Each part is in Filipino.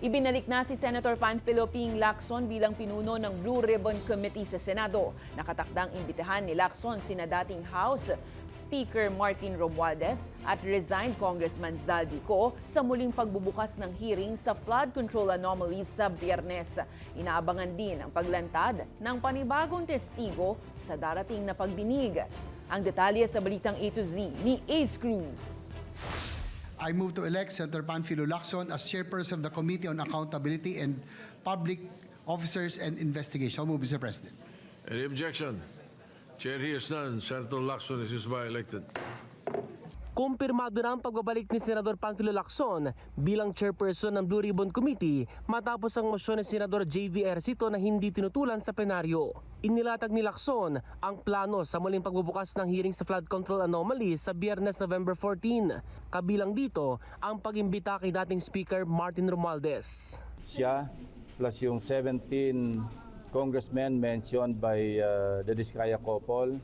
Ibinalik na si Senator Panfilo Ping Lacson bilang pinuno ng Blue Ribbon Committee sa Senado. Nakatakdang imbitahan ni Lacson sina dating House Speaker Martin Romualdez at resigned Congressman Zaldico sa muling pagbubukas ng hearing sa flood control anomalies sa Biyernes. Inaabangan din ang paglantad ng panibagong testigo sa darating na pagdinig. Ang detalye sa balitang A to Z ni Ace Cruz. I move to elect Senator Panfilo Lacson as chairperson of the Committee on Accountability and Public Officers and Investigation. I'll move, Mr. President. Any objection? Chair hears none. Senator Lacson is hereby elected. Kumpirmado na ang pagbabalik ni Senador Panfilo Lacson bilang chairperson ng Blue Ribbon Committee matapos ang mosyon ni Senador J.V. Ejercito na hindi tinutulan sa plenaryo. Inilatag ni Lacson ang plano sa muling pagbubukas ng hearing sa flood control anomalies sa Biyernes, November 14. Kabilang dito ang pag-imbita kay dating Speaker Martin Romualdez. Siya plus yung 17 congressmen mentioned by the Diskaya couple,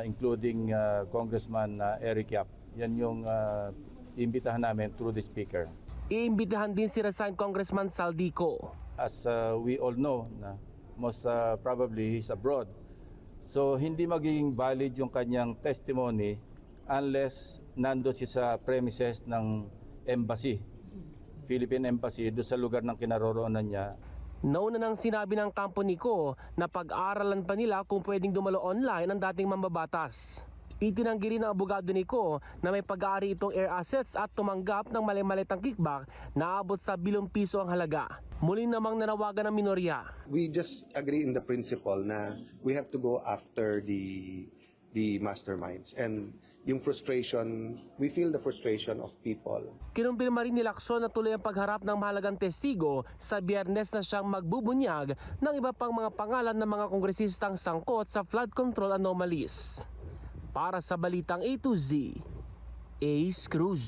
including Congressman Eric Yap. Yan yung imbitahan namin through the Speaker. Iimbitahan din si resigned Congressman Zaldico. As we all know, most probably he's abroad. So hindi magiging valid yung kanyang testimony unless nando siya sa premises ng embassy, Philippine Embassy, doon sa lugar ng kinaroroonan niya. Nauna nang sinabi ng kampo ni Ko na pag-aaralan pa nila kung pwedeng dumalo online ang dating mambabatas. Itinanggi rin ng abogado ni Ko na may pag-aari itong air assets at tumanggap ng mali-malitang kickback na abot sa bilyong piso ang halaga. Muli namang nanawagan ng minorya. We just agree in the principle na we have to go after the masterminds, and yung frustration, we feel the frustration of people. Kinumpirma rin ni Lacson na tuloy ang pagharap ng mahalagang testigo sa Biyernes na siyang magbubunyag ng iba pang mga pangalan ng mga kongresistang sangkot sa flood control anomalies. Para sa Balitang A to Z, Ace Cruz.